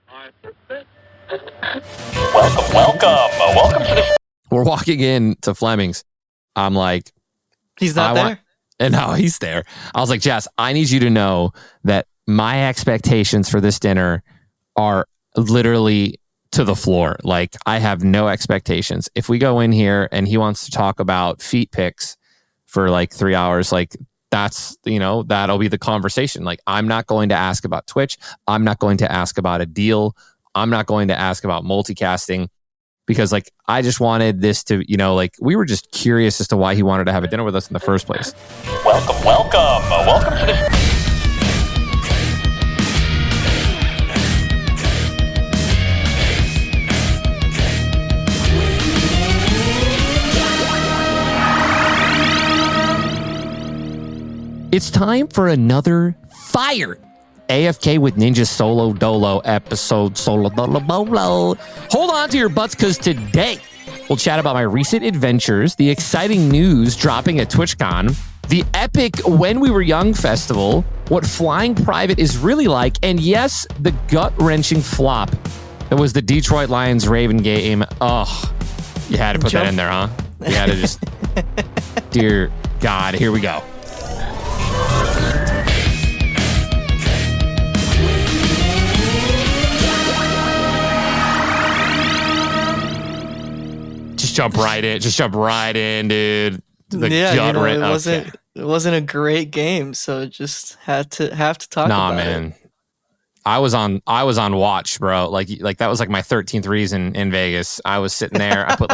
Welcome to the... We're walking in to Fleming's. I'm like... He's not there? And no, he's there. I was like, Jess, I need you to know that my expectations for this dinner are literally to the floor. Like, I have no expectations. If we go in here and he wants to talk about feet pics for like 3 hours, like that's, that'll be the conversation. Like, I'm not going to ask about Twitch. I'm not going to ask about a deal. I'm not going to ask about multicasting. Because, like, I just wanted this to, we were just curious as to why he wanted to have a dinner with us in the first place. Welcome to the... It's time for another fire AFK with Ninja Solo Dolo episode Solo Dolo Bolo. Hold on to your butts because today we'll chat about my recent adventures, the exciting news dropping at TwitchCon, the epic When We Were Young festival, what flying private is really like, and yes, the gut-wrenching flop that was the Detroit Lions-Raven game. Oh, you had to put that in there, huh? You had to just... Dear God, here we go. Jump right in, dude. It wasn't a great game, so just had to talk about man. It. I was on watch, bro. Like that was like my 13th reason in Vegas. I was sitting there. I put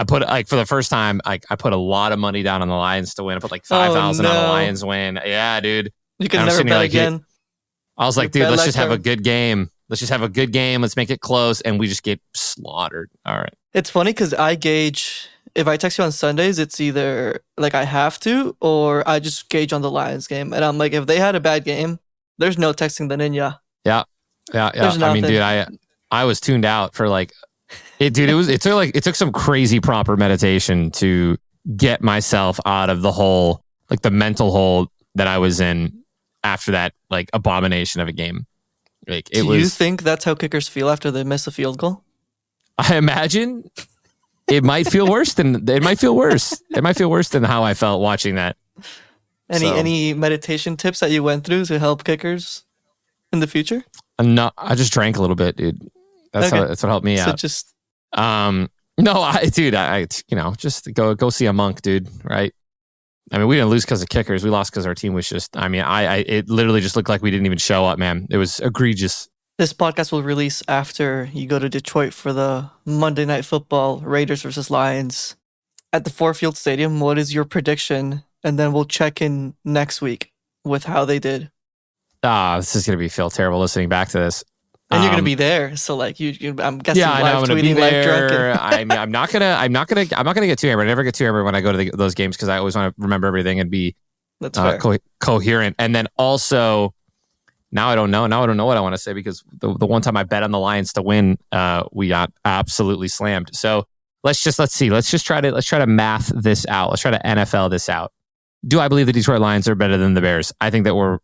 for the first time, I put a lot of money down on the Lions to win. I put like 5,000 on the Lions win. Yeah, dude. You can never bet again. I was like, dude, let's just have a good game. Let's make it close, and we just get slaughtered. All right. It's funny because I gauge, if I text you on Sundays, it's either like I have to or I just gauge on the Lions game. And I'm like, if they had a bad game, there's no texting the Ninja. Yeah. I mean, dude, I was tuned out for like, it took some crazy proper meditation to get myself out of the hole, like the mental hole that I was in after that, like, abomination of a game. Like, Do you think that's how kickers feel after they miss a field goal? I imagine it might feel worse than how I felt watching that. Any meditation tips that you went through to help kickers in the future? No, I just drank a little bit, dude. That's what helped me out. Just just go see a monk, dude. Right? I mean, we didn't lose because of kickers. We lost because our team was just. I mean, it literally just looked like we didn't even show up, man. It was egregious. This podcast will release after you go to Detroit for the Monday Night Football, Raiders versus Lions at the Ford Field Stadium. What is your prediction? And then we'll check in next week with how they did. This is going to feel terrible listening back to this. And you're going to be there, so like I'm guessing live tweeting, live drunk. I'm not gonna get too hammered. I never get too hammered when I go to those games because I always want to remember everything and be coherent. And then also. Now I don't know. What I want to say because the one time I bet on the Lions to win, we got absolutely slammed. So let's see. Let's try to math this out. Let's try to NFL this out. Do I believe the Detroit Lions are better than the Bears? I think that we're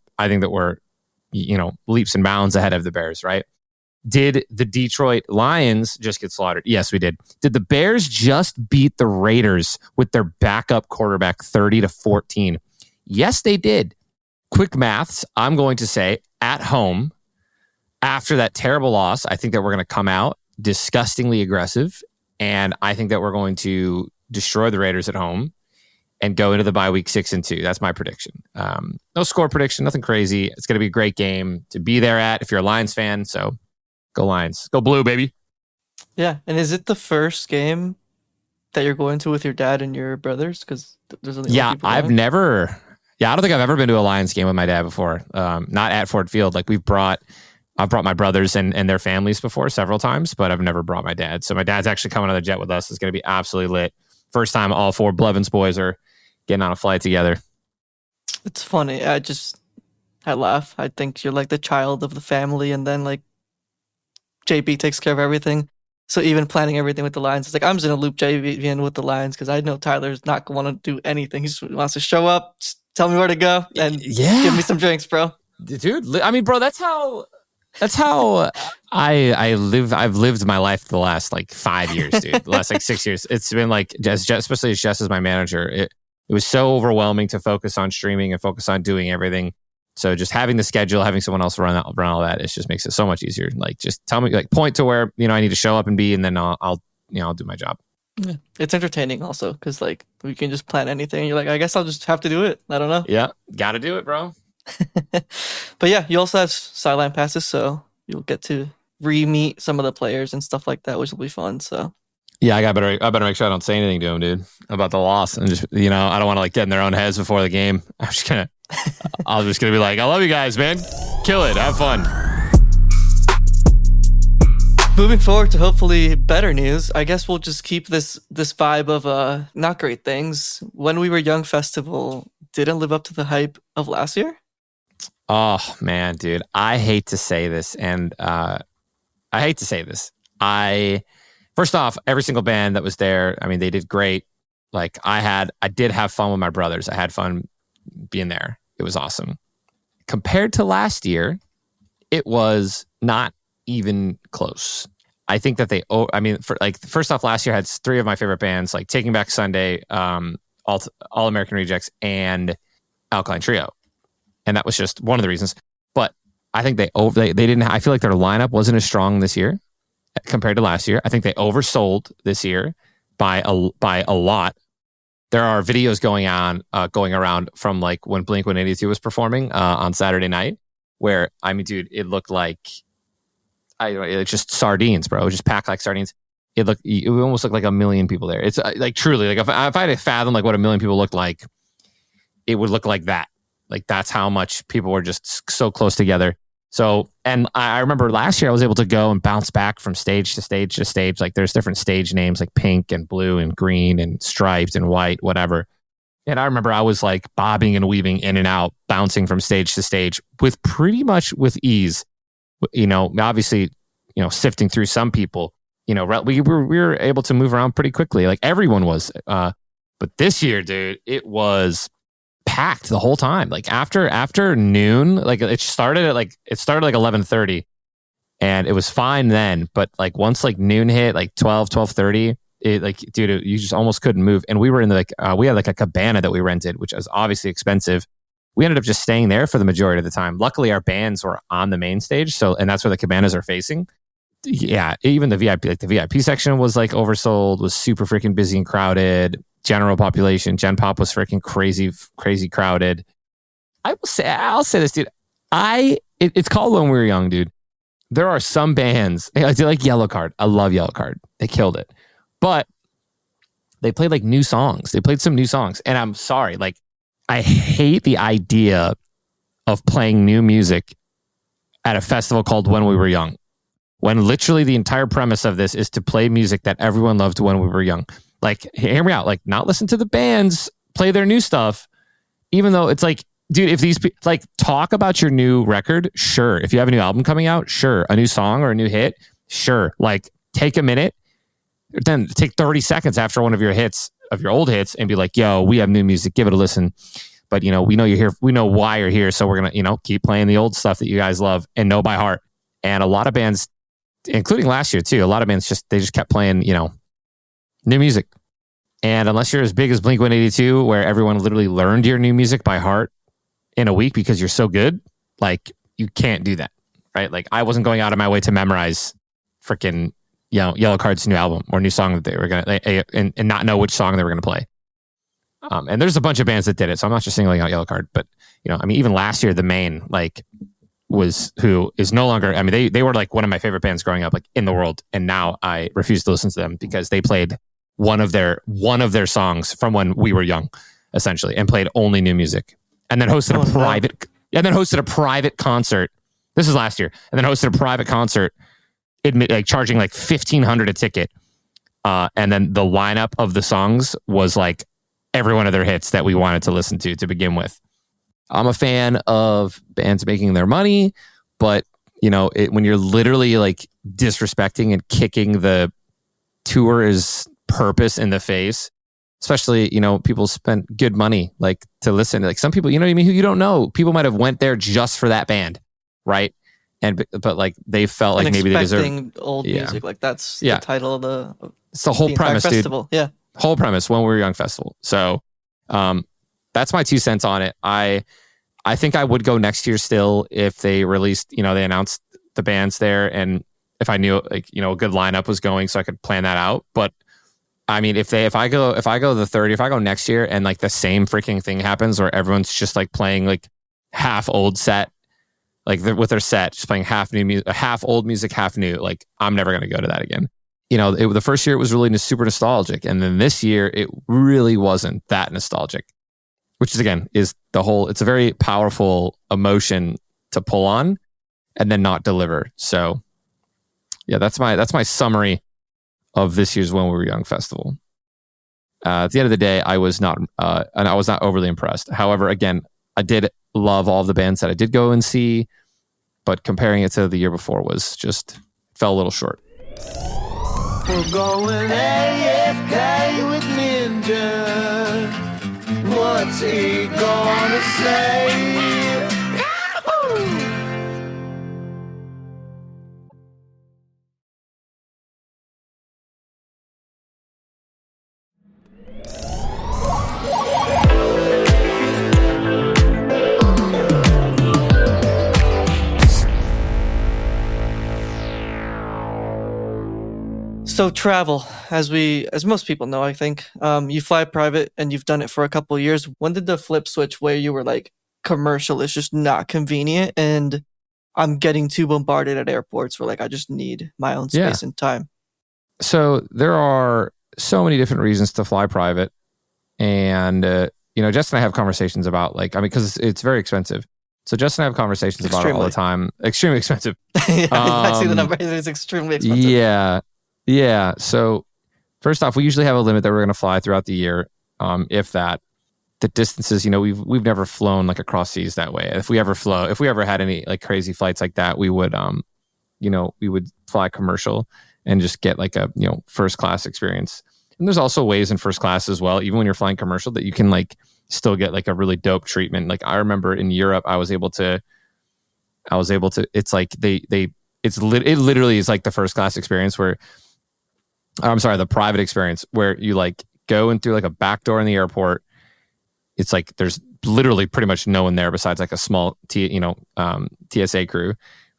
leaps and bounds ahead of the Bears, right? Did the Detroit Lions just get slaughtered? Yes, we did. Did the Bears just beat the Raiders with their backup quarterback 30-14? Yes, they did. Quick maths, I'm going to say at home, after that terrible loss, I think that we're going to come out disgustingly aggressive, and I think that we're going to destroy the Raiders at home and go into the bye week 6-2. That's my prediction. No score prediction, nothing crazy. It's going to be a great game to be there at if you're a Lions fan, so go Lions. Go blue, baby. Yeah, and is it the first game that you're going to with your dad and your brothers? Because there's only I don't think I've ever been to a Lions game with my dad before. Not at Ford Field. Like I've brought my brothers and their families before several times, but I've never brought my dad. So my dad's actually coming on the jet with us. It's going to be absolutely lit. First time all four Blevins boys are getting on a flight together. It's funny. I laugh. I think you're like the child of the family, and then like JB takes care of everything. So even planning everything with the Lions, it's like I'm just gonna loop JB in with the Lions because I know Tyler's not gonna want to do anything. He just wants to show up, just tell me where to go, and give me some drinks, bro. Dude, I mean, bro, that's how That's how I live. I've lived my life the last like 5 years, dude. The last like 6 years. It's been like, especially as Jess is my manager. It was so overwhelming to focus on streaming and focus on doing everything. So just having the schedule, having someone else run all that, it just makes it so much easier. Like, just tell me, like, point to where I need to show up and be, and then I'll do my job. Yeah. It's entertaining also because like we can just plan anything. You're like, I guess I'll just have to do it. I don't know. Yeah, got to do it, bro. But yeah, you also have sideline passes, so you'll get to re-meet some of the players and stuff like that, which will be fun. So yeah, I better make sure I don't say anything to them, dude, about the loss, and just I don't want to like get in their own heads before the game. I'm just gonna be like, I love you guys, man. Kill it, have fun. Moving forward to hopefully better news, I guess we'll just keep this vibe of not great things. When We Were Young festival didn't live up to the hype of last year. Oh man, dude, I hate to say this, first off, every single band that was there, I mean, they did great. Like I did have fun with my brothers. I had fun being there. It was awesome. Compared to last year, it was not even close. I think that first off, last year had 3 of my favorite bands, like Taking Back Sunday, All American Rejects, and Alkaline Trio, and that was just one of the reasons. But I think they didn't. I feel like their lineup wasn't as strong this year compared to last year. I think they oversold this year by a lot. There are videos going around from like when Blink-182 was performing on Saturday night, where I mean, dude, it looked like it's just sardines, bro. It just packed like sardines. It almost looked like 1 million people there. It's like truly, like if I had to fathom like what 1 million people looked like, it would look like that. Like that's how much people were just so close together. So, and I remember last year I was able to go and bounce back from stage to stage to stage. Like there's different stage names like pink and blue and green and striped and white, whatever. And I remember I was like bobbing and weaving in and out, bouncing from stage to stage with pretty much with ease. Obviously, sifting through some people, we were able to move around pretty quickly. Like everyone was. But this year, dude, it was packed the whole time. Like after noon, like it started at like 11:30, and it was fine then. But like once like noon hit, like 12:30, it like, dude, you just almost couldn't move. And we were in we had like a cabana that we rented, which was obviously expensive. We ended up just staying there for the majority of the time. Luckily, our bands were on the main stage, and that's where the cabanas are facing. Yeah, even the VIP section was like oversold, was super freaking busy and crowded. General population, Gen Pop was freaking crazy crowded. I'll say this, dude. It's called When We Were Young, dude. There are some bands. I do like Yellow Card. I love Yellow Card. They killed it, but they played like new songs. They played some new songs, and I'm sorry, like. I hate the idea of playing new music at a festival called When We Were Young, when literally the entire premise of this is to play music that everyone loved when we were young. Like, hear me out. Like, not listen to the bands play their new stuff, even though it's like, dude, if these like talk about your new record, sure. If you have a new album coming out, sure. A new song or a new hit, sure. Like, take a minute, then take 30 seconds after one of your hits. Of your old hits and be like, yo, we have new music, give it a listen. But we know you're here, we know why you're here, so we're gonna keep playing the old stuff that you guys love and know by heart. And a lot of bands, including last year too, a lot of bands just kept playing new music. And unless you're as big as Blink-182, where everyone literally learned your new music by heart in a week because you're so good, like you can't do that, right? Like I wasn't going out of my way to memorize freaking Yellow Card's new album or new song that they were gonna and not know which song they were gonna play. And there's a bunch of bands that did it, so I'm not just singling out Yellow Card, but I mean, even last year, The Main who is no longer. I mean, they were like one of my favorite bands growing up, like in the world, and now I refuse to listen to them because they played one of their songs from when we were young, essentially, and played only new music, and then hosted a private concert. This is last year, and then hosted a private concert. Charging like $1,500 a ticket, and then the lineup of the songs was like every one of their hits that we wanted to listen to begin with. I'm a fan of bands making their money, but when you're literally like disrespecting and kicking the tour's purpose in the face, especially people spent good money like to listen. Like some people, who you don't know, people might have went there just for that band, right? but like they felt like maybe they deserved old music. Like that's the title of the it's the whole premise, festival. Dude. Yeah. Whole premise, When We Were Young festival. So that's my 2 cents on it. I think I would go next year still if they released, they announced the bands there, and if I knew like, a good lineup was going so I could plan that out. But I mean, if I go the 30, if I go next year and like the same freaking thing happens where everyone's just like playing like half old set, like with their set, just playing half new music, half old music, half new, like I'm never going to go to that again. The first year it was really super nostalgic. And then this year it really wasn't that nostalgic, which is again, it's a very powerful emotion to pull on and then not deliver. So yeah, that's my summary of this year's When We Were Young festival. At the end of the day, I was not overly impressed. However, again, I did love all of the bands that I did go and see, but comparing it to the year before was just fell a little short. We're going AFK with Ninja. What's he gonna say? Yahoo! So travel, as most people know, I think, you fly private and you've done it for a couple of years. When did the flip switch where you were like, commercial is just not convenient and I'm getting too bombarded at airports where like I just need my own space and time? So there are so many different reasons to fly private, and Jess and I have conversations about because it's very expensive. So Jess and I have conversations about it all the time. Extremely expensive. I see the number. It's extremely expensive. Yeah. So first off, we usually have a limit that we're going to fly throughout the year. If that, the distances, we've never flown like across seas that way. If we ever had any like crazy flights like that, we would, we would fly commercial and just get like a, first class experience. And there's also ways in first class as well, even when you're flying commercial, that you can like still get like a really dope treatment. Like I remember in Europe, I was able to, it's like it literally is like the first class experience where, the private experience where you like go in through like a back door in the airport. It's like there's literally pretty much no one there besides like a small TSA crew.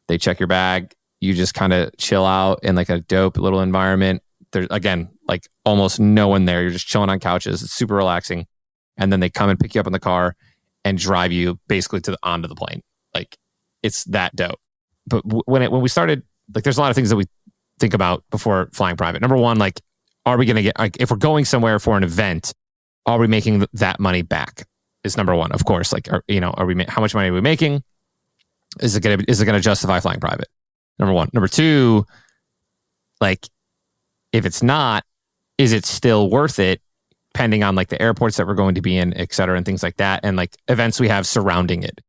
They check your bag. You just kind of chill out in like a dope little environment. There's again like almost no one there. You're just chilling on couches. It's super relaxing. And then they come and pick you up in the car and drive you basically onto the plane. Like it's that dope. But when we started, like there's a lot of things that we think about before flying private. Number one, like, are we going to get, like, if we're going somewhere for an event, are we making that money back? Is number one, of course. Like, how much money are we making? Is it going to justify flying private? Number one. Number two, like, if it's not, is it still worth it? Depending on like the airports that we're going to be in, et cetera, and things like that, and like events we have surrounding it.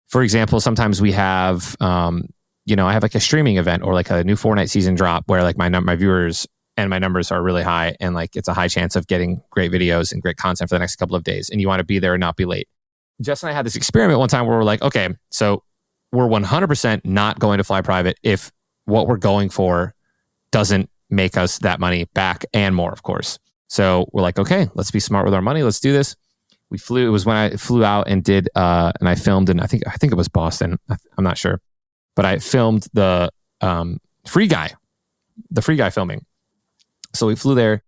For example, sometimes we have, I have like a streaming event or like a new Fortnite season drop where like my viewers and my numbers are really high, and like it's a high chance of getting great videos and great content for the next couple of days, and you want to be there and not be late. Jess and I had this experiment one time where we're like, okay, so we're 100% not going to fly private if what we're going for doesn't make us that money back and more, of course. So we're like, okay, let's be smart with our money. Let's do this. We flew. It was when I flew out and did, and I filmed in, I think it was Boston. I'm not sure, but I filmed the Free Guy filming. So we flew there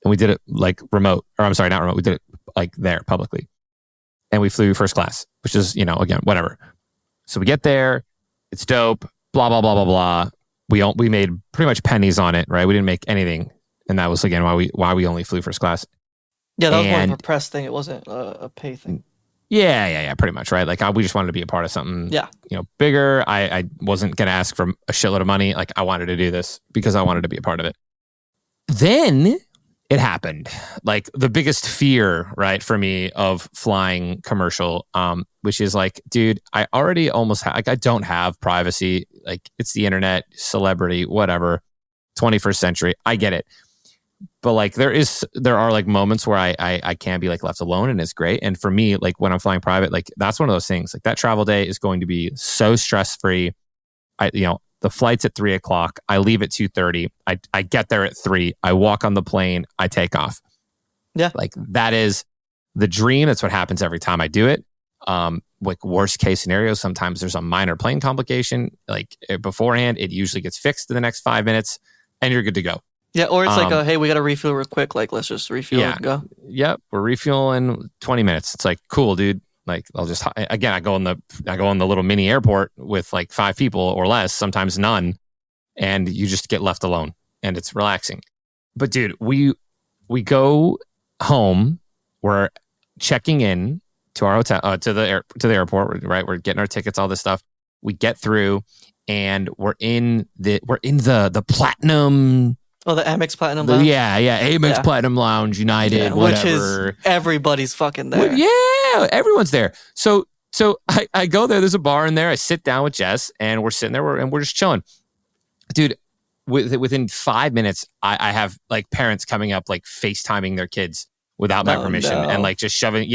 and we did it like remote, or I'm sorry, not remote. We did it like there publicly, and we flew first class, which is, again, whatever. So we get there, it's dope, blah, blah, blah, blah, blah. We made pretty much pennies on it, right? We didn't make anything. And that was, again, why we only flew first class. Yeah, that was more of a press thing. It wasn't a pay thing. Yeah, pretty much, right? Like, we just wanted to be a part of something, bigger. I wasn't going to ask for a shitload of money. Like, I wanted to do this because I wanted to be a part of it. Then it happened. Like, the biggest fear, right, for me of flying commercial, which is like, dude, I already almost I don't have privacy. Like, it's the internet, celebrity, whatever, 21st century. I get it. But like there are like moments where I can be like left alone, and it's great. And for me, like when I'm flying private, like that's one of those things. Like that travel day is going to be so stress free. the flight's at 3:00. I leave at 2:30. I get there at 3. I walk on the plane. I take off. Yeah. Like that is the dream. That's what happens every time I do it. Like worst case scenario, sometimes there's a minor plane complication. Like beforehand, it usually gets fixed in the next 5 minutes and you're good to go. Yeah, or it's hey, we got to refuel real quick. Like, let's just refuel and go. Yep, we're refueling 20 minutes. It's like, cool, dude. Like, I'll just I go in the little mini airport with like 5 people or less, sometimes none, and you just get left alone, and it's relaxing. But dude, we go home. We're checking in to our hotel, to the airport. Right, we're getting our tickets, all this stuff. We get through, and we're in the platinum. Oh, the Amex Platinum Lounge? Yeah. Amex Platinum Lounge, United, whatever. Which is everybody's fucking there. Well, yeah, everyone's there. So I go there. There's a bar in there. I sit down with Jess, and we're sitting there, and we're just chilling. Dude, within 5 minutes, I have like parents coming up, like FaceTiming their kids without my permission, and like just shoving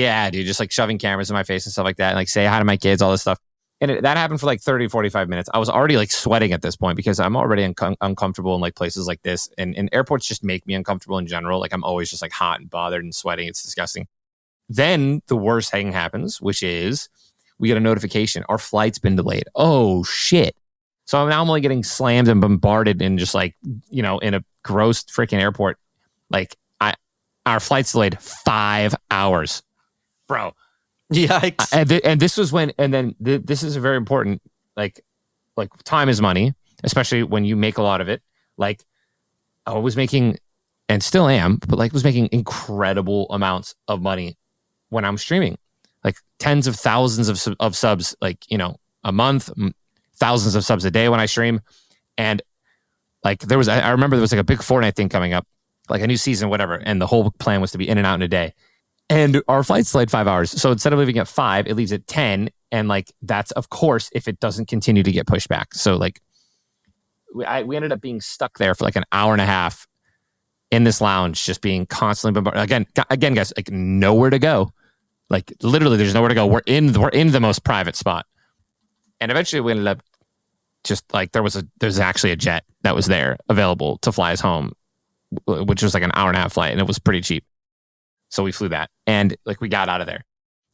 cameras in my face and stuff like that, and like say hi to my kids, all this stuff. And that happened for like 30, 45 minutes. I was already like sweating at this point because I'm already uncomfortable in like places like this. And airports just make me uncomfortable in general. Like I'm always just like hot and bothered and sweating. It's disgusting. Then the worst thing happens, which is we get a notification. Our flight's been delayed. Oh, shit. So now I'm only getting slammed and bombarded in just like, in a gross freaking airport. Like our flight's delayed 5 hours. Bro. Yikes. And this was when, and then this is a very important, like time is money, especially when you make a lot of it. Like I was making, and still am, but like was making incredible amounts of money when I'm streaming, like tens of thousands of subs, like, a month, thousands of subs a day when I stream. And like I remember there was like a big Fortnite thing coming up, like a new season, whatever. And the whole plan was to be in and out in a day. And our flight's delayed 5 hours. So instead of leaving at 5, it leaves at 10. And like, that's of course, if it doesn't continue to get pushed back. So like we ended up being stuck there for like an hour and a half in this lounge, just being constantly bombarded. Again, guys, like nowhere to go. Like literally there's nowhere to go. We're in the most private spot. And eventually we ended up just like, there's actually a jet that was there available to fly us home, which was like an hour and a half flight. And it was pretty cheap. So we flew that, and like we got out of there,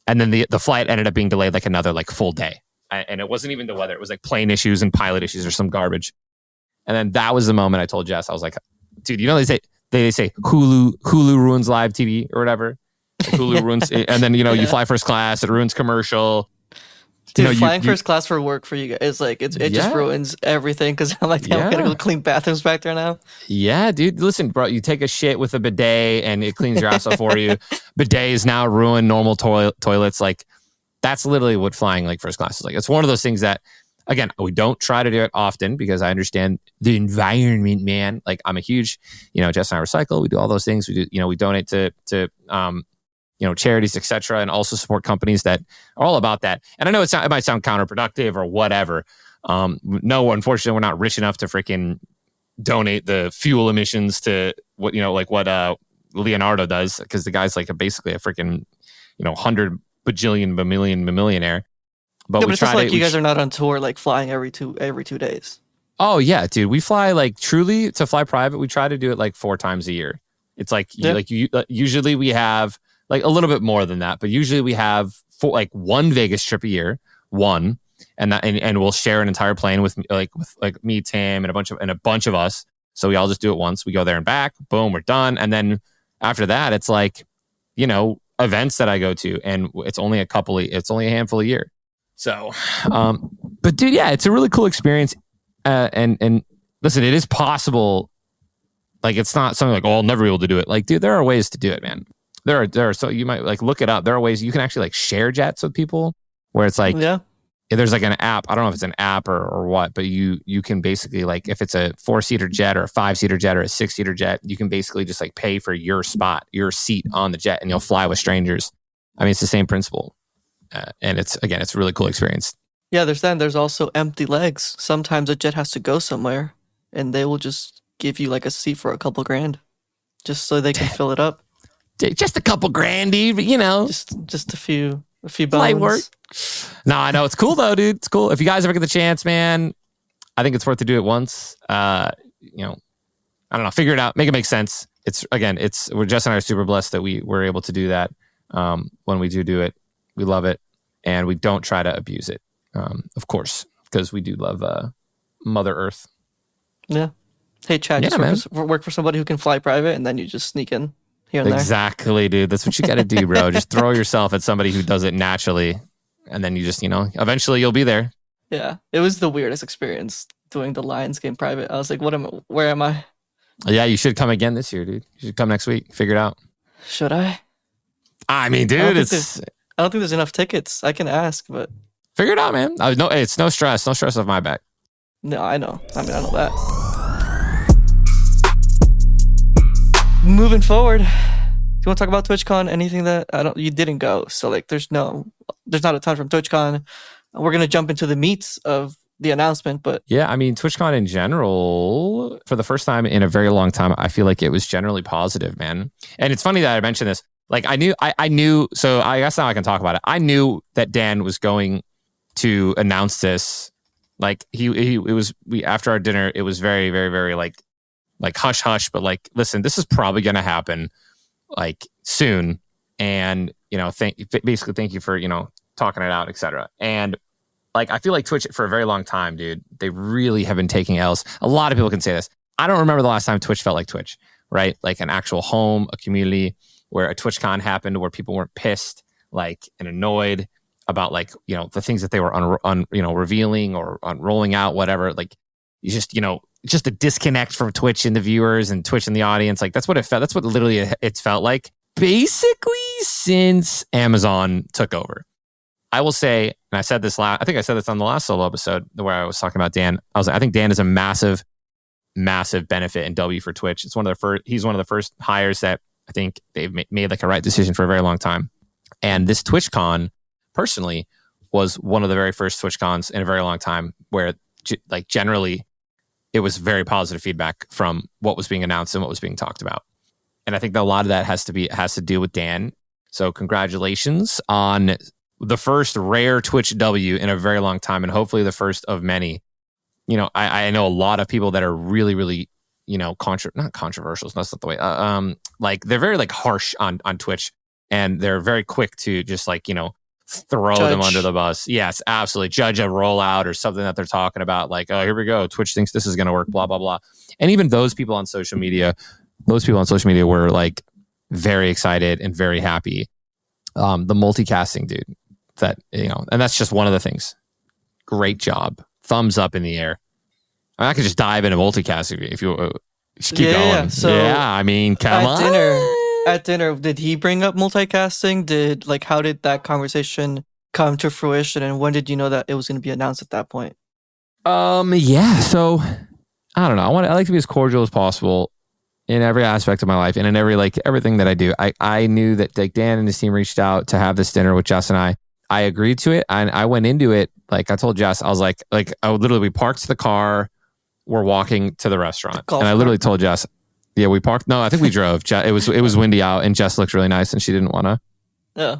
and then the flight ended up being delayed like another like full day, and it wasn't even the weather; it was like plane issues and pilot issues or some garbage. And then that was the moment I told Jess, I was like, "Dude, they say Hulu ruins live TV or whatever. Like Hulu ruins, and then you fly first class, it ruins commercial." Dude, flying first class for work for you guys is like it just ruins everything because I'm like, I'm gonna go clean bathrooms back there now. Yeah, dude. Listen, bro, you take a shit with a bidet and it cleans your ass off for you. Bidets now ruin normal toilets. Like that's literally what flying like first class is like. It's one of those things that, again, we don't try to do it often because I understand the environment, man. Like I'm a huge, Jess and I recycle. We do all those things. We do, we donate to charities, etc., and also support companies that are all about that. And I know it might sound counterproductive or whatever. No, unfortunately, we're not rich enough to freaking donate the fuel emissions to what Leonardo does, because the guy's like basically a freaking 100 bajillion millionaire. But it's just like you guys are not on tour like flying every two days. Oh yeah, dude, we fly like truly to fly private. We try to do it like 4 times a year. It's like usually we have like a little bit more than that, but usually we have one Vegas trip a year, and we'll share an entire plane with me, Tim, and a bunch of us. So we all just do it once. We go there and back, boom, we're done. And then after that, it's like, events that I go to, and it's only a handful a year. So, but dude, yeah, it's a really cool experience. And listen, it is possible. Like, it's not something like, I'll never be able to do it. Like, dude, there are ways to do it, man. There are, so you might like look it up. There are ways you can actually like share jets with people where it's like, there's like an app. I don't know if it's an app or what, but you can basically like, if it's a 4-seater jet or a 5-seater jet or a 6-seater jet, you can basically just like pay for your seat on the jet, and you'll fly with strangers. I mean, it's the same principle. And it's a really cool experience. Yeah, there's that. And there's also empty legs. Sometimes a jet has to go somewhere, and they will just give you like a seat for a couple grand just so they can fill it up. Just a couple grand, dude, but just a few bones. Light work. No, I know it's cool though, dude. It's cool. If you guys ever get the chance, man, I think it's worth to do it once. I don't know, figure it out, make it make sense. Jess and I are super blessed that we were able to do that. When we do it, we love it, and we don't try to abuse it, of course, because we do love Mother Earth. Yeah. Hey, Chad, just work for somebody who can fly private, and then you just sneak in here and there. Exactly, dude. That's what you got to do, bro. Just throw yourself at somebody who does it naturally, and then you just, eventually you'll be there. Yeah, it was the weirdest experience doing the Lions game private. I was like, where am I? Yeah, you should come again this year, dude. You should come next week. Figure it out. Should I? I mean, dude, I don't think there's enough tickets. I can ask, but figure it out, man. No, it's no stress. No stress off my back. No, I know. I know that. Moving forward, do you want to talk about TwitchCon? Anything that you didn't go, so like, there's not a ton from TwitchCon. We're gonna jump into the meats of the announcement, but yeah, I mean, TwitchCon in general, for the first time in a very long time, I feel like it was generally positive, man. And it's funny that I mentioned this. Like, I knew. So I guess now I can talk about it. I knew that Dan was going to announce this. Like, after our dinner, it was very, very, very like hush hush, but like, listen, this is probably going to happen like soon, and thank you for talking it out, etc. And like, I feel like Twitch for a very long time, dude, they really have been taking L's. A lot of people can say this. I don't remember the last time Twitch felt like Twitch, right? Like an actual home, a community where a TwitchCon happened, where people weren't pissed, like, and annoyed about like, the things that they were revealing or rolling out, whatever. Like, you just a disconnect from Twitch and the viewers and Twitch and the audience. Like, that's what it felt. That's what literally it's felt like basically since Amazon took over. I will say, and I said this I think I said this on the last solo episode where I was talking about Dan. I was like, I think Dan is a massive, massive benefit and W for Twitch. He's one of the first hires that I think they've made like a right decision for a very long time. And this TwitchCon, personally, was one of the very first TwitchCons in a very long time where, like, generally, it was very positive feedback from what was being announced and what was being talked about. And I think that a lot of that has to do with Dan. So congratulations on the first rare Twitch W in a very long time, and hopefully the first of many. I know a lot of people that are really, really, not controversial. That's not the way. Like, they're very like harsh on Twitch, and they're very quick to just like, throw them under the bus. Yes, absolutely. Judge a rollout or something that they're talking about. Like, oh, here we go. Twitch thinks this is going to work, blah, blah, blah. And even those people on social media were like very excited and very happy. The multicasting dude and that's just one of the things. Great job. Thumbs up in the air. I could just dive into multicasting if you just keep going. Yeah. So I mean, come on. At dinner, did he bring up multicasting? How did that conversation come to fruition, and when did you know that it was going to be announced at that point? Yeah. So I don't know. I like to be as cordial as possible in every aspect of my life and in everything that I do. I knew that like Dan and his team reached out to have this dinner with Jess and I. I agreed to it, and I went into it like I told Jess. I was like we parked the car, we're walking to the restaurant, and I literally told Jess. Yeah, we parked. No, I think we drove. It was windy out, and Jess looked really nice, and she didn't want to. Yeah.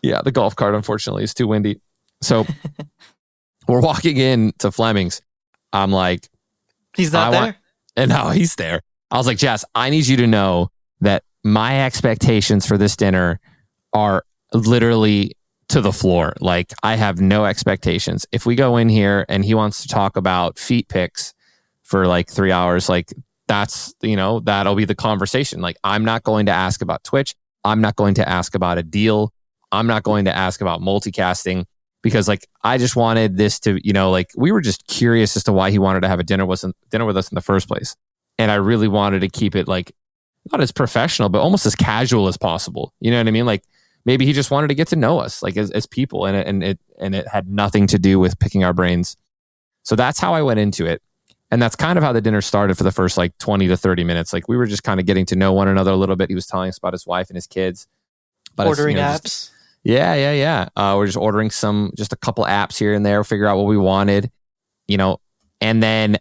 Yeah, the golf cart, unfortunately, is too windy. So we're walking in to Fleming's. I'm like, he's not there? And no, he's there. I was like, Jess, I need you to know that my expectations for this dinner are literally to the floor. Like, I have no expectations. If we go in here and he wants to talk about feet pics for like 3 hours, like, that's, that'll be the conversation. Like, I'm not going to ask about Twitch. I'm not going to ask about a deal. I'm not going to ask about multicasting, because like, I just wanted this to, like, we were just curious as to why he wanted to have a dinner with us in the first place. And I really wanted to keep it like, not as professional, but almost as casual as possible. You know what I mean? Like, maybe he just wanted to get to know us like as people, and it had nothing to do with picking our brains. So that's how I went into it. And that's kind of how the dinner started for the first like 20 to 30 minutes. Like, we were just kind of getting to know one another a little bit. He was telling us about his wife and his kids. But ordering apps. Yeah. We're just ordering just a couple apps here and there, figure out what we wanted, and then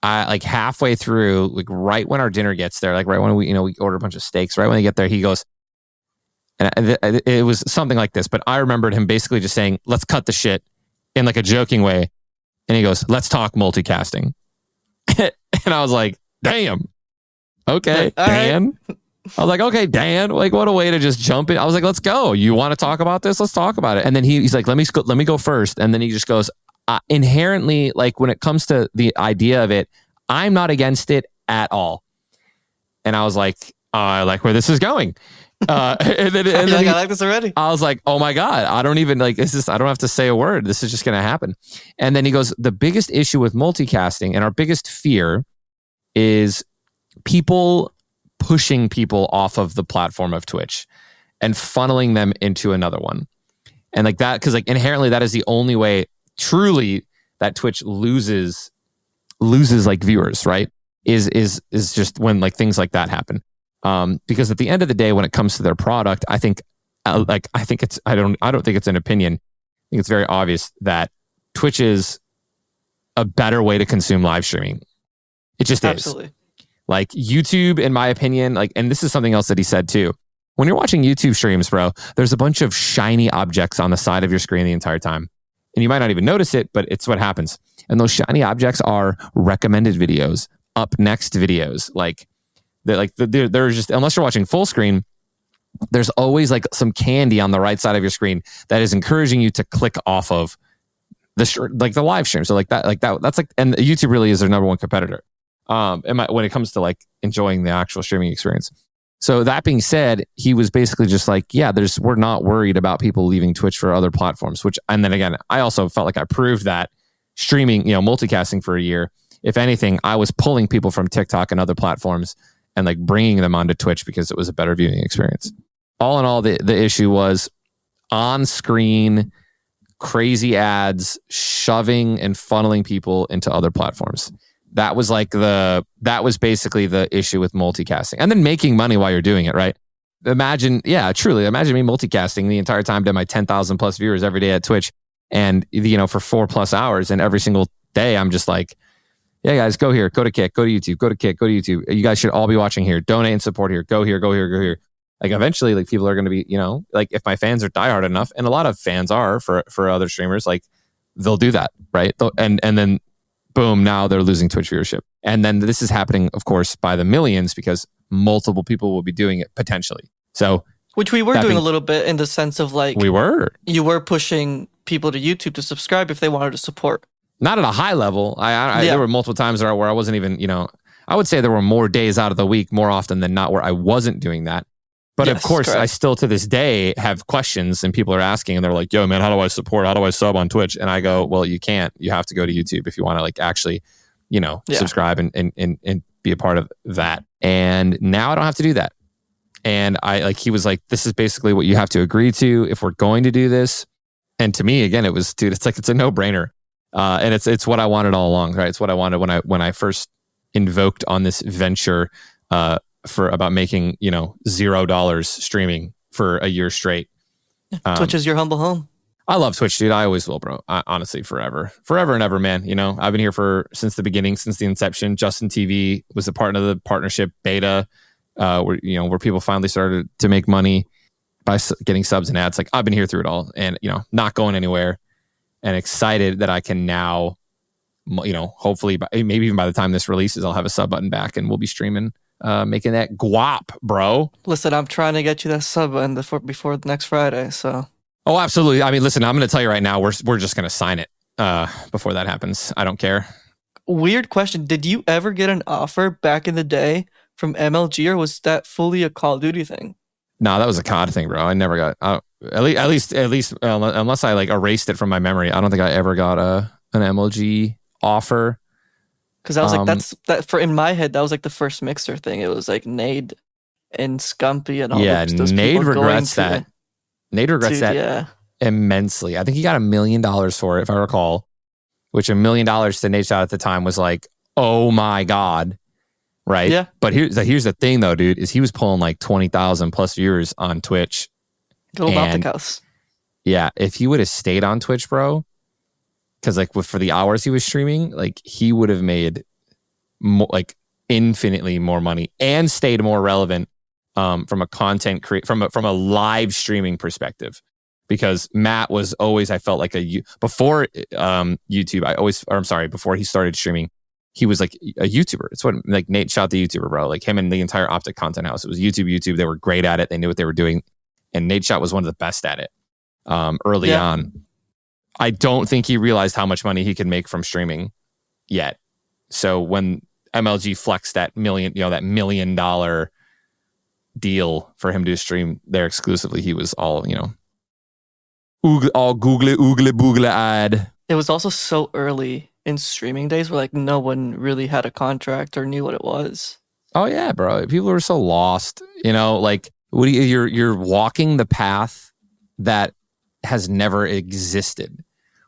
I like halfway through, like right when our dinner gets there, like right when we order a bunch of steaks, right when they get there, he goes, and it was something like this, but I remembered him basically just saying, let's cut the shit, in like a joking way. And he goes, let's talk multicasting. And I was like, damn. Okay, Dan. I was like, okay, Dan, like what a way to just jump in. I was like, let's go. You want to talk about this? Let's talk about it. And then he's like, let me go first. And then he just goes, inherently, like when it comes to the idea of it, I'm not against it at all. And I was like, I like where this is going. And then I like this already. I was like, oh my God, I don't even like this. I don't have to say a word. This is just going to happen. And then he goes, the biggest issue with multicasting and our biggest fear is people pushing people off of the platform of Twitch and funneling them into another one. And like that, because like inherently that is the only way truly that Twitch loses like viewers, right? Is just when like things like that happen. Because at the end of the day, when it comes to their product, I think I don't think it's an opinion. I think it's very obvious that Twitch is a better way to consume live streaming. It just Absolutely. is. Like YouTube, in my opinion, like, and this is something else that he said too. When you're watching YouTube streams, bro, there's a bunch of shiny objects on the side of your screen the entire time. And you might not even notice it, but it's what happens. And those shiny objects are recommended videos, up next videos. Like they're just, unless you're watching full screen, there's always like some candy on the right side of your screen that is encouraging you to click off of the live stream. So that's like, and YouTube really is their number one competitor. When it comes to like enjoying the actual streaming experience. So that being said, he was basically just like, yeah, we're not worried about people leaving Twitch for other platforms, and then again, I also felt like I proved that streaming, multicasting for a year. If anything, I was pulling people from TikTok and other platforms and like bringing them onto Twitch because it was a better viewing experience. All in all, the issue was on screen, crazy ads, shoving and funneling people into other platforms. That was basically the issue with multicasting. And then making money while you're doing it, right? Imagine me multicasting the entire time to my 10,000 plus viewers every day at Twitch. And, for 4+ hours, and every single day, I'm just like, yeah, guys, go here, go to Kick, go to YouTube, go to Kick, go to YouTube. You guys should all be watching here. Donate and support here. Go here, go here, go here. Like eventually, like people are going to be, like if my fans are diehard enough, and a lot of fans are for other streamers, like they'll do that, right? And then boom, now they're losing Twitch viewership. And then this is happening, of course, by the millions because multiple people will be doing it potentially. So, which we were doing a little bit in the sense of like you were pushing people to YouTube to subscribe if they wanted to support. Not at a high level. There were multiple times where I wasn't even, I would say there were more days out of the week more often than not where I wasn't doing that. But yes, of course, correct. I still to this day have questions and people are asking and they're like, yo, man, how do I support? How do I sub on Twitch? And I go, well, you can't. You have to go to YouTube if you want to like actually, subscribe and be a part of that. And now I don't have to do that. And he was like, this is basically what you have to agree to if we're going to do this. And to me, again, it was, dude, it's a no-brainer. And it's what I wanted all along, right? It's what I wanted when I first invoked on this venture, for about making, $0 streaming for a year straight. Twitch is your humble home. I love Twitch, dude. I always will, bro. Honestly, forever and ever, man. I've been here since the beginning, since the inception. Justin TV was a part of the partnership beta, where people finally started to make money by getting subs and ads. Like I've been here through it all, and not going anywhere, and excited that I can now, hopefully, maybe even by the time this releases, I'll have a sub button back, and we'll be streaming. Making that guap, bro. Listen, I'm trying to get you that sub button before next Friday. So. Oh, absolutely. I mean, listen, I'm going to tell you right now, we're just going to sign it before that happens. I don't care. Weird question. Did you ever get an offer back in the day from MLG, or was that fully a Call of Duty thing? No, that was a COD thing, bro. I never got. At least, unless I like erased it from my memory, I don't think I ever got an MLG offer. Because I was like, in my head, that was like the first Mixer thing. It was like Nade and Scumpy and all those Nade people regrets that. Nade regrets that immensely. I think he got $1 million for it, if I recall, which $1 million to Nade Shot at the time was like, oh my God. Right? Yeah. But here's the thing though, dude, is he was pulling like 20,000 plus viewers on Twitch. Go about the house. Yeah. If he would have stayed on Twitch, bro, because like for the hours he was streaming, like he would have made infinitely more money and stayed more relevant from a content from a live streaming perspective. because Matt was always, I felt like before YouTube, before he started streaming, he was like a YouTuber. It's what like Nate shot the YouTuber, bro. Like him and the entire Optic Content House. It was YouTube. They were great at it. They knew what they were doing. And Nate Shot was one of the best at it early on. I don't think he realized how much money he could make from streaming yet. So when MLG flexed that $1 million deal for him to stream there exclusively, he was all, all googly boogly eyed. It was also so early in streaming days where like no one really had a contract or knew what it was. Oh yeah, bro. People were so lost. Like you're walking the path that has never existed,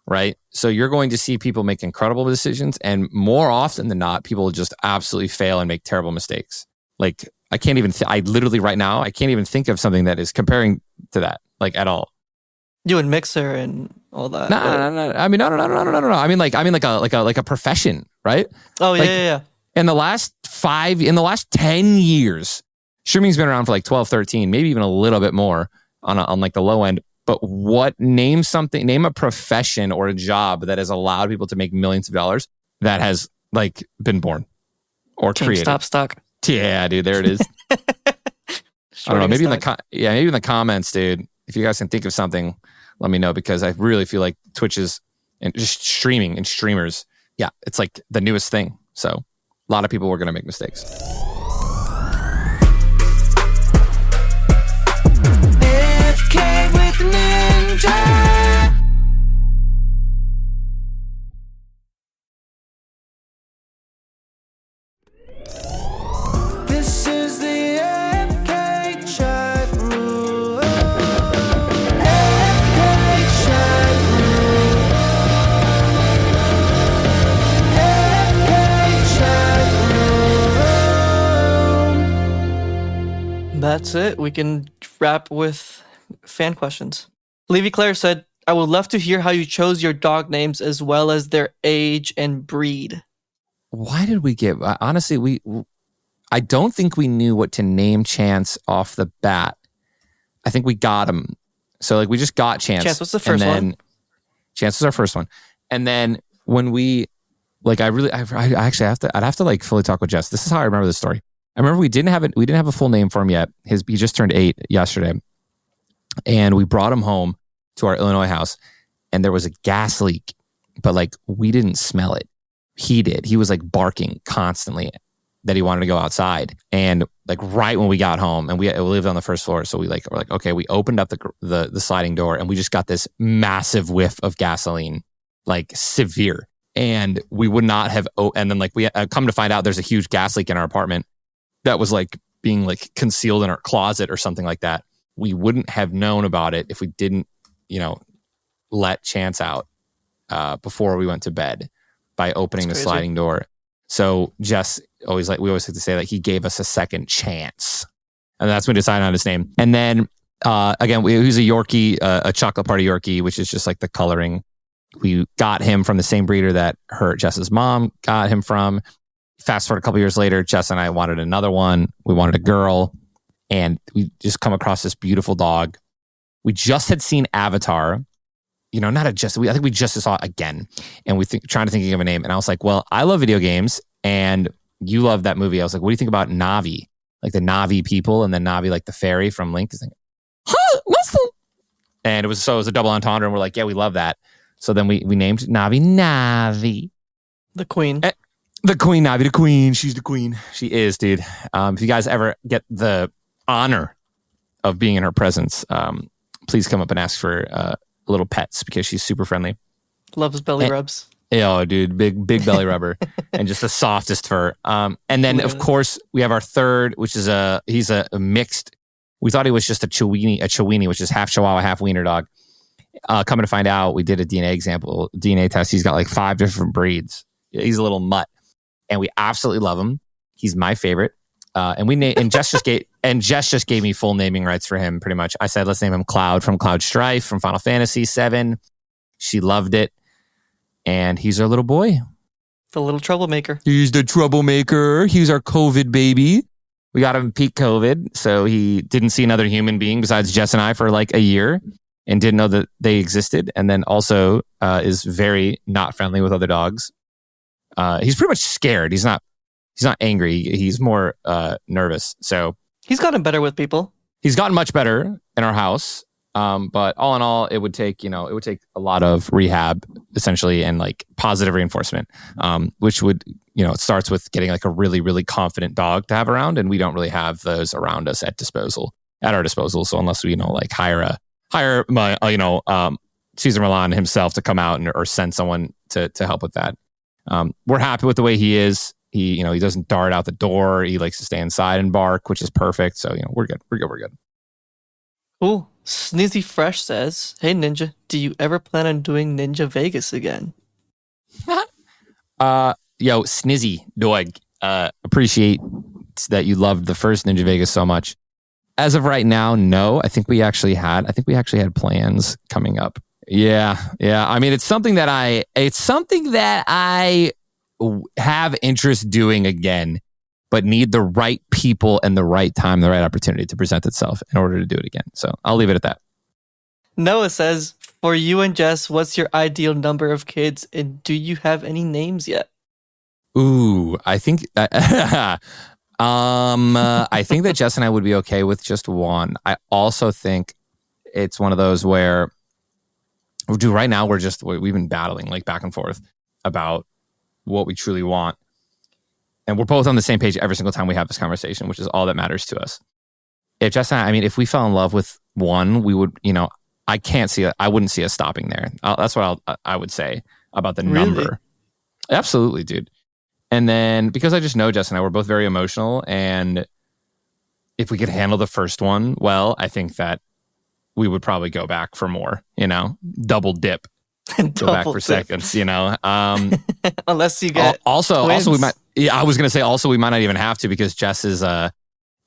right? So you're going to see people make incredible decisions, and more often than not, people just absolutely fail and make terrible mistakes. Like I can't even. I literally right now I can't even think of something that is comparing to that, like at all. You and Mixer and all that. No. I mean, no. I mean, like a profession, right? Oh like, yeah. In the last 10 years, streaming's been around for like 12, 13, maybe even a little bit more on like the low end. But name a profession or a job that has allowed people to make millions of dollars that has like been born or created. GameStop stock. Yeah, dude, there it is. I don't know. Maybe maybe in the comments, dude. If you guys can think of something, let me know, because I really feel like Twitch is and just streaming and streamers. Yeah, it's like the newest thing. So a lot of people were going to make mistakes. FK with Ninja. This is the FK chat room. FK chat room. FK chat room. That's it. We can wrap with fan questions. Levy Claire said, I would love to hear how you chose your dog names as well as their age and breed. Why did we give? Honestly, I don't think we knew what to name Chance off the bat. I think we got him. So like we just got Chance. Chance was the first one. Chance was our first one. And then when we like, I'd have to like fully talk with Jess. This is how I remember the story. I remember we didn't have a full name for him yet. He just turned 8 yesterday. And we brought him home to our Illinois house, and there was a gas leak, but like we didn't smell it. He did. He was like barking constantly that he wanted to go outside. And like right when we got home, and we lived on the first floor, so we're like, okay, we opened up the sliding door, and we just got this massive whiff of gasoline, like severe. And we would not have. And then like we come to find out, there's a huge gas leak in our apartment that was like being like concealed in our closet or something like that. We wouldn't have known about it if we didn't, let Chance out before we went to bed by opening the sliding door. So Jess we always like to say that he gave us a second chance, and that's when we decided on his name. And then again, he was a Yorkie, a chocolate party Yorkie, which is just like the coloring. We got him from the same breeder that Jess's mom got him from. Fast forward a couple years later, Jess and I wanted another one. We wanted a girl. And we just come across this beautiful dog. We just had seen Avatar, I think we just saw it again. And trying to think of a name. And I was like, well, I love video games and you love that movie. I was like, what do you think about Na'vi? Like the Na'vi people, and then Na'vi, like the fairy from Link. Like, huh, listen. And it was a double entendre. And we're like, yeah, we love that. So then we named Na'vi. The queen. The queen, Na'vi, the queen. She's the queen. She is, dude. If you guys ever get the honor of being in her presence, please come up and ask for little pets, because she's super friendly. Loves belly rubs. Oh, dude, big belly rubber, and just the softest fur. And then of course we have our third, which is he's a mixed. We thought he was just a Chiweenie, which is half Chihuahua, half Wiener dog. Coming to find out, we did a DNA test. He's got like 5 different breeds. He's a little mutt, and we absolutely love him. He's my favorite. And Jess just gave me full naming rights for him. Pretty much, I said, let's name him Cloud from Cloud Strife from Final Fantasy VII. She loved it, and he's our little boy, the little troublemaker. He's the troublemaker. He's our COVID baby. We got him peak COVID, so he didn't see another human being besides Jess and I for like a year. and didn't know that they existed, and then also is very not friendly with other dogs. He's pretty much scared. He's not angry. He's more nervous. So He's gotten better with people. he's gotten much better in our house. But all in all, it would take a lot of rehab essentially and like positive reinforcement, which would, it starts with getting like a really, really confident dog to have around. And we don't really have those around us at our disposal. So unless we, hire Cesar Milan himself to come out or send someone to help with that. We're happy with the way he is. He doesn't dart out the door. He likes to stay inside and bark, which is perfect. So, we're good. We're good. Cool. Snizzy Fresh says, "Hey Ninja, do you ever plan on doing Ninja Vegas again?" Yo, Snizzy dog. Appreciate that you loved the first Ninja Vegas so much. As of right now, no. I think we actually had plans coming up. Yeah. I mean, it's something that I have interest doing again, but need the right people and the right time, the right opportunity to present itself in order to do it again. So I'll leave it at that. Noah says, "For you and Jess, what's your ideal number of kids, and do you have any names yet?" Ooh, I think that I think that Jess and I would be okay with just one. I also think it's one of those where right now we've been battling like back and forth about what we truly want. And we're both on the same page every single time we have this conversation, which is all that matters to us. If Jess and I if we fell in love with one, we would, I wouldn't see us stopping there. That's what I would say about the number. Really? Absolutely, dude. And then because I just know Jess and I, we're both very emotional. And if we could handle the first one, well, I think that we would probably go back for more, double dip, go back for seconds, Unless you get also twins. we might. Yeah, I was gonna say also we might not even have to because Jess is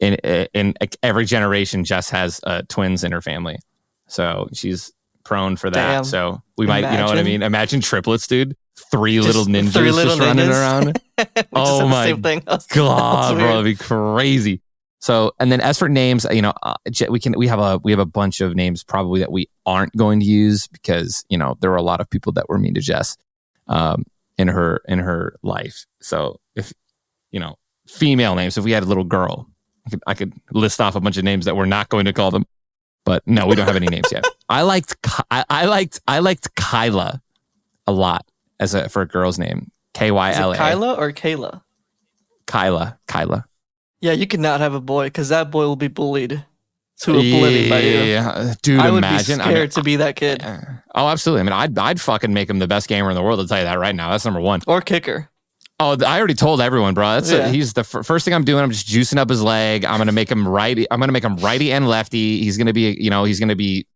in every generation Jess has twins in her family, so she's prone for that. Damn. So we might, you know what I mean? Imagine triplets, dude. Three little ninjas just running around. Oh my same thing. god, bro, that'd be crazy. So, and then as for names, we have a bunch of names probably that we aren't going to use because there were a lot of people that were mean to Jess in her life. So if female names, if we had a little girl, I could list off a bunch of names that we're not going to call them. But no, we don't have any names yet. I liked Kyla a lot for a girl's name. Kyla. Is it Kyla or Kayla? Kyla. Yeah, you cannot have a boy because that boy will be bullied to oblivion by you. Yeah, dude, I would imagine. be scared to be that kid. Oh, absolutely. I'd fucking make him the best gamer in the world. I'll tell you that right now. That's number one. Or kicker. Oh, I already told everyone, bro. He's the first thing I'm doing. I'm just juicing up his leg. I'm gonna make him righty. I'm gonna make him righty and lefty. He's gonna be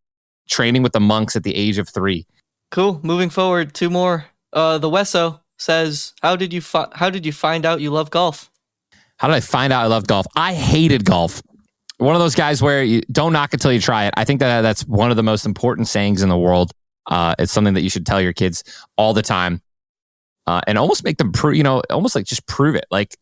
training with the monks at the age of 3. Cool. Moving forward, 2 more. The Wesso says, "How did you find out you love golf?" How did I find out I loved golf? I hated golf. One of those guys where you don't knock it till you try it. I think that's one of the most important sayings in the world. It's something that you should tell your kids all the time, and almost make them prove. Almost like just prove it. Like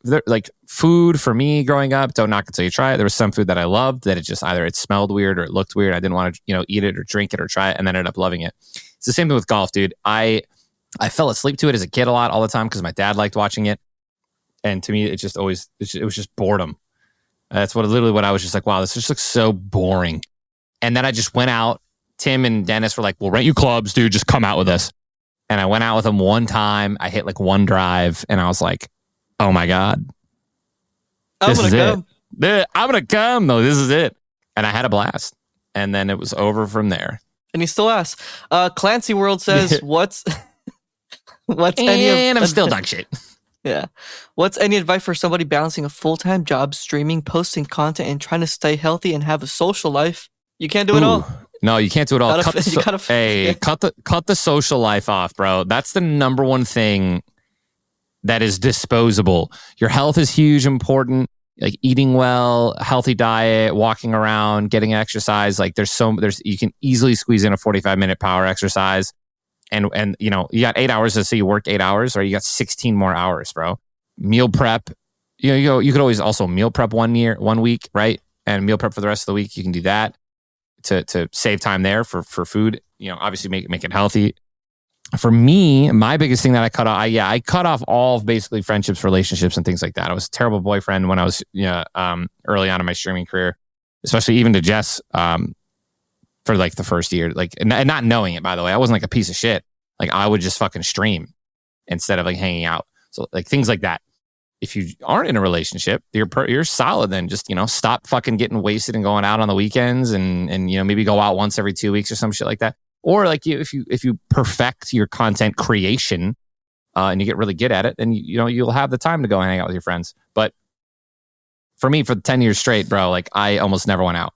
food for me growing up, don't knock it till you try it. There was some food that I loved that it just either it smelled weird or it looked weird. I didn't want to eat it or drink it or try it, and then ended up loving it. It's the same thing with golf, dude. I fell asleep to it as a kid all the time because my dad liked watching it. And to me, it was just boredom. That's literally what I was just like, wow, this just looks so boring. And then I just went out. Tim and Dennis were like, we'll rent you clubs, dude. Just come out with us. And I went out with them one time. I hit like one drive and I was like, oh my God. I'm going to come. I'm going to come. No, this is it. And I had a blast. And then it was over from there. And he still asks, Clancy World says, what's and I'm still dog shit. Yeah. What's any advice for somebody balancing a full-time job, streaming, posting content, and trying to stay healthy and have a social life? You can't do it all. No, you can't do it all. Cut the social life off, bro. That's the number one thing that is disposable. Your health is huge, important. Like eating well, healthy diet, walking around, getting exercise. Like you can easily squeeze in a 45-minute power exercise. And you got 8 hours. Let's say you worked 8 hours, or you got 16 more hours, bro. Meal prep. You could always also meal prep one week, right? And meal prep for the rest of the week. You can do that. to save time there for food. Obviously make it healthy. For me, my biggest thing that I cut off, I cut off all of basically friendships, relationships, and things like that. I was a terrible boyfriend when I was early on in my streaming career, especially even to Jess for like the first year, like and not knowing it. By the way, I wasn't like a piece of shit. Like I would just fucking stream instead of like hanging out. So like things like that. If you aren't in a relationship, you're solid. Then just stop fucking getting wasted and going out on the weekends, and maybe go out once every 2 weeks or some shit like that. Or like if you perfect your content creation and you get really good at it, then you'll have the time to go and hang out with your friends. But for me, for 10 years straight, bro, like I almost never went out.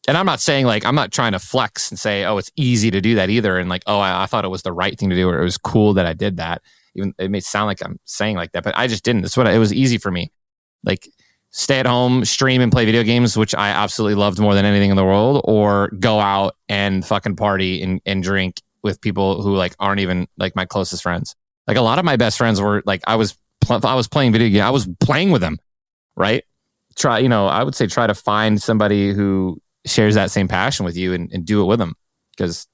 And I'm not saying like I'm not trying to flex and say, oh, it's easy to do that either. And like, oh, I thought it was the right thing to do, or it was cool that I did that. Even it may sound like I'm saying like that, but I just didn't. It was easy for me. Like stay at home, stream and play video games, which I absolutely loved more than anything in the world, or go out and fucking party and drink with people who like aren't even like my closest friends. Like a lot of my best friends were like, I was playing video games. I was playing with them, right? I would say try to find somebody who shares that same passion with you and do it with them, because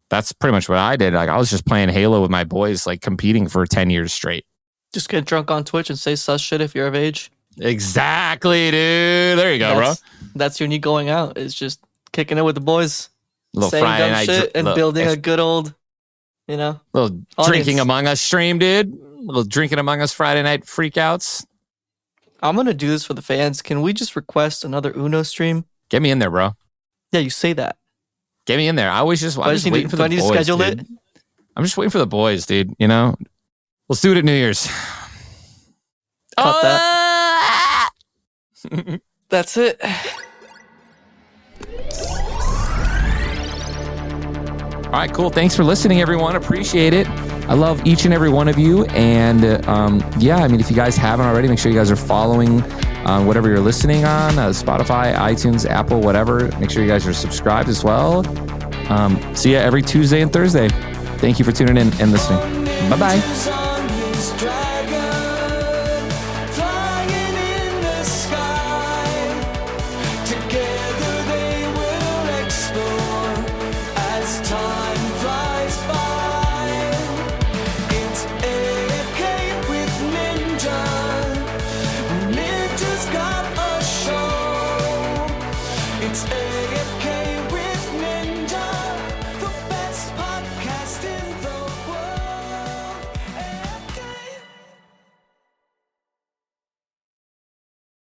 that's pretty much what I did. Like I was just playing Halo with my boys, like competing for 10 years straight. Just get drunk on Twitch and say sus shit if you're of age. Exactly, dude. There you go, bro. That's your new going out. It's just kicking it with the boys, little saying Friday dumb night shit and building a good old, little audience. Drinking Among Us stream, dude. Little Drinking Among Us Friday night freakouts. I'm gonna do this for the fans. Can we just request another Uno stream? Get me in there, bro. Yeah, you say that. Get me in there. I'm just waiting for the boys. Do I need to schedule it? I'm just waiting for the boys, dude. Let's do it at New Year's. Cut that. That's it. All right, cool. Thanks for listening, everyone. Appreciate it. I love each and every one of you. And if you guys haven't already, make sure you guys are following whatever you're listening on, Spotify, iTunes, Apple, whatever. Make sure you guys are subscribed as well. See you every Tuesday and Thursday. Thank you for tuning in and listening. Bye-bye.